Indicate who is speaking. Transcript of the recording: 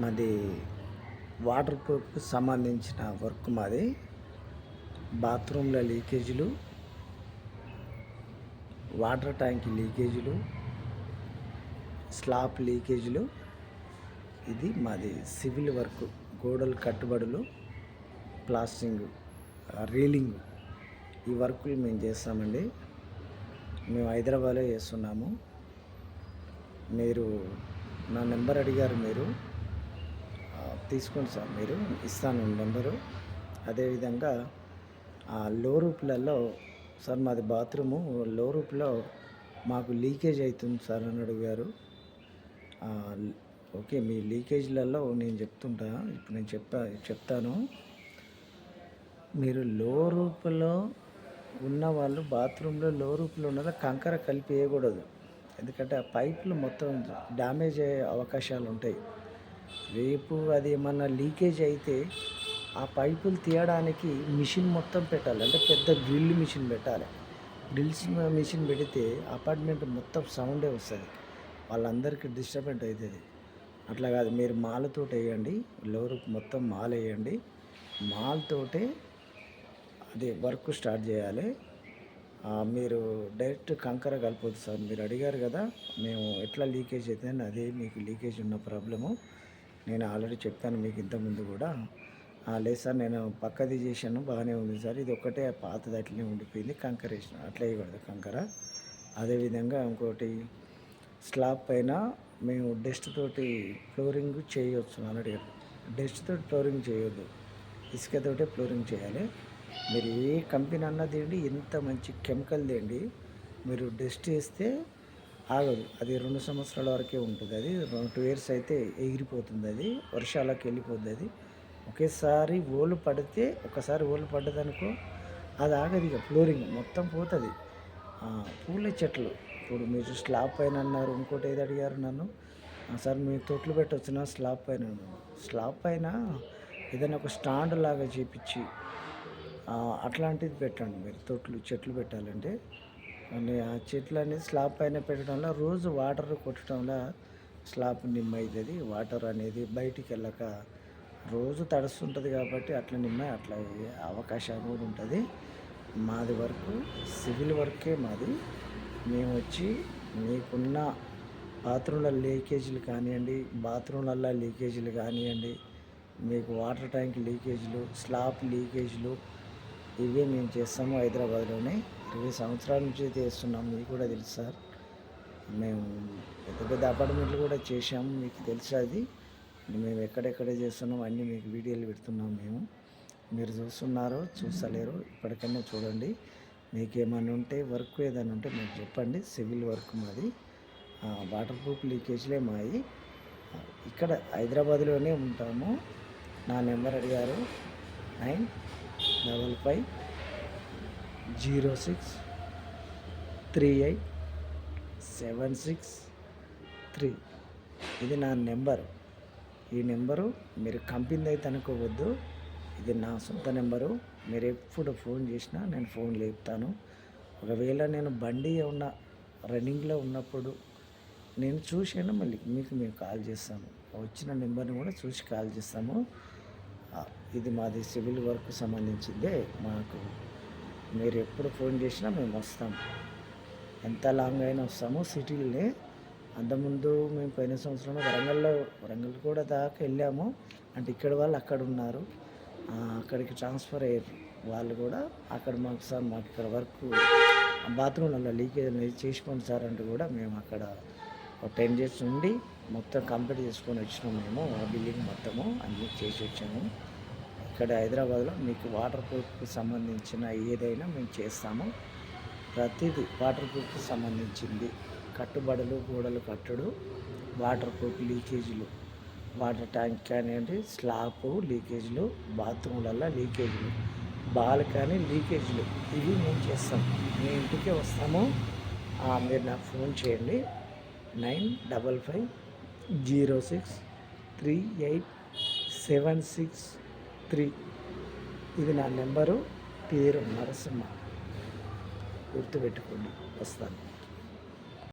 Speaker 1: మాది వాటర్ ప్రూఫ్కి సంబంధించిన వర్క్ మాది. బాత్రూంలో లీకేజీలు, వాటర్ ట్యాంక్ లీకేజీలు, స్లాబ్ లీకేజీలు. ఇది మాది సివిల్ వర్క్. గోడలు కట్టుబడులు, ప్లాస్టింగ్, రీలింగ్, ఈ వర్కులు మేము చేస్తామండి. మేము హైదరాబాద్లో చేస్తున్నాము. మీరు నా నెంబర్ అడిగారు, మీరు తీసుకోండి సార్, మీరు ఇస్తాను నెంబరు. అదేవిధంగా లో రూప్లలో సార్ మాది బాత్రూము లో రూప్లో మాకు లీకేజ్ అవుతుంది సార్ అని అడిగారు. ఓకే, మీ లీకేజ్లలో నేను చెప్తుంటా, ఇప్పుడు నేను చెప్తాను. మీరు లో రూప్లో ఉన్న వాళ్ళు బాత్రూంలో లో రూప్లో ఉన్నదా కంకర కలిపి వేయకూడదు. ఎందుకంటే ఆ పైపులు మొత్తం డ్యామేజ్ అయ్యే అవకాశాలు ఉంటాయి. రేపు అది ఏమన్నా లీకేజ్ అయితే ఆ పైపులు తీయడానికి మిషన్ మొత్తం పెట్టాలి. అంటే పెద్ద గ్రిల్ మిషన్ పెట్టాలి. గ్రిల్స్ మిషన్ పెడితే అపార్ట్మెంట్ మొత్తం సౌండే వస్తుంది, వాళ్ళందరికీ డిస్టర్బెంట్ అవుతుంది. అట్లా కాదు, మీరు మాలతో వేయండి, లోరు మొత్తం మాల వేయండి. మాల్తోటే అది వర్క్ స్టార్ట్ చేయాలి. మీరు డైరెక్ట్ కంకర కలపొద్దు సార్. మీరు అడిగారు కదా మేము ఎట్లా లీకేజ్ అవుతుందని, అదే మీకు లీకేజ్ ఉన్న ప్రాబ్లము నేను ఆల్రెడీ చెప్పాను మీకు ఇంతకుముందు కూడా. లేదు సార్, నేను పక్కది చేశాను, బాగానే ఉంది సార్, ఇది ఒక్కటే పాతది అట్లనే ఉండిపోయింది, కంకర వేసిన, అట్లా వేయకూడదు కంకర. అదేవిధంగా ఇంకోటి, స్లాబ్ పైన మేము డస్ట్ తోటి ఫ్లోరింగ్ చేయవచ్చు అని అడిగారు. డస్ట్ తోటి ఫ్లోరింగ్ చేయొద్దు, ఇసుకతోటే ఫ్లోరింగ్ చేయాలి. మీరు ఏ కంపెనీ అన్నది ఏంటి, ఎంత మంచి కెమికల్ తేండి, మీరు డస్ట్ వేస్తే ఆగదు. అది 2 సంవత్సరాల వరకే ఉంటుంది. అది 2 years అయితే ఎగిరిపోతుంది, అది వర్షాలకు వెళ్ళిపోతుంది. అది ఒకేసారి ఓలు పడితే, ఒకసారి ఓలు పడ్డదనుకో అది ఆగదు, ఇక ఫ్లోరింగ్ మొత్తం పోతుంది. పూల చెట్లు, ఇప్పుడు మీరు స్లాబ్ పైన అన్నారు, ఇంకోటి ఏది అడిగారు నన్ను, సార్ మీరు తొట్లు పెట్టవచ్చునా స్లాబ్ పైన. స్లాబ్ పైన ఏదైనా ఒక స్టాండ్ లాగా చేపించి అట్లాంటిది పెట్టండి. మీరు చెట్లు పెట్టాలంటే ఆ చెట్లు అనేది స్లాబ్ పైన పెట్టడం వల్ల, రోజు వాటర్ కొట్టడం వల్ల స్లాబ్ నిమ్మ అవుతుంది. వాటర్ అనేది బయటికి వెళ్ళక రోజు తడుస్తుంటుంది కాబట్టి అట్లా నిమ్మ అట్లా అవకాశం కూడా ఉంటుంది. మాది వర్క్ సివిల్ వర్కే మాది. మేము వచ్చి మీకున్న బాత్రూంల లీకేజీలు కానివ్వండి, బాత్రూంలల్లో లీకేజీలు కానివ్వండి, మీకు వాటర్ ట్యాంక్ లీకేజీలు, స్లాబ్ లీకేజీలు, ఇవే మేము చేస్తాము. హైదరాబాద్లోనే 20 సంవత్సరాల నుంచి చేస్తున్నాము, మీకు కూడా తెలుసు సార్. మేము పెద్ద పెద్ద అపార్ట్మెంట్లు కూడా చేసాము, మీకు తెలుసు. అది మేము ఎక్కడెక్కడ చేస్తున్నాం అన్నీ మీకు వీడియోలు పెడుతున్నాం మేము. మీరు చూస్తున్నారో చూస్తలేరు, ఇప్పటికైనా చూడండి. మీకు ఏమైనా ఉంటే వర్క్ ఏదైనా ఉంటే మీకు చెప్పండి. సివిల్ వర్క్ మాది, వాటర్ ప్రూఫ్ లీకేజ్లే మావి. ఇక్కడ హైదరాబాద్లోనే ఉంటాము. నా నెంబర్ అడిగారు, 9555063876 ఇది నా నెంబరు. ఈ నెంబరు మీరు కంపెనీ అయితే అనుకోవద్దు, ఇది నా సొంత నెంబరు. మీరు ఎప్పుడు ఫోన్ చేసినా నేను ఫోన్ లేపుతాను. ఒకవేళ నేను బండి ఉన్న రన్నింగ్లో ఉన్నప్పుడు నేను చూసాను, మళ్ళీ మేము కాల్ చేస్తాము. వచ్చిన నెంబర్ని కూడా చూసి కాల్ చేస్తాము. ఇది మాది సివిల్ వర్క్ సంబంధించిందే. మాకు మీరు ఎప్పుడు ఫోన్ చేసినా మేము వస్తాము, ఎంత లాంగ్ అయినా వస్తాము. సిటీలోనే అంతకుముందు మేము పోయిన సంవత్సరం వరంగల్ కూడా దాకా వెళ్ళాము. అంటే ఇక్కడ వాళ్ళు అక్కడ ఉన్నారు, అక్కడికి ట్రాన్స్ఫర్ అయ్యారు వాళ్ళు కూడా. అక్కడ మాకు సార్ మాకు ఇక్కడ వర్క్ బాత్రూమ్లలో లీకేజ్ అనేది చేసుకోండి సార్ అంటే కూడా మేము అక్కడ 10 days ఉండి మొత్తం కంప్లీట్ చేసుకొని వచ్చినాము. మేము బిల్డింగ్ మొత్తము అన్నీ చేసి వచ్చాము. ఇక్కడ హైదరాబాద్లో మీకు వాటర్ ప్రూఫ్కి సంబంధించిన ఏదైనా మేము చేస్తాము. ప్రతిదీ వాటర్ ప్రూఫ్కి సంబంధించింది, కట్టుబడులు, గోడలు కట్టడు, వాటర్ ప్రూఫ్ లీకేజీలు, వాటర్ ట్యాంక్ కానివ్వండి, స్లాబ్ లీకేజీలు, బాత్రూమ్లలో లీకేజీలు, బాల్కనీ లీకేజీలు, ఇవి మేము చేస్తాం. మీ ఇంటికే వస్తాము. మీరు నాకు ఫోన్ చేయండి, 9555063876 ఇది నా నెంబరు. పేరు నరసింహ, గుర్తుపెట్టుకోండి. వస్తాను.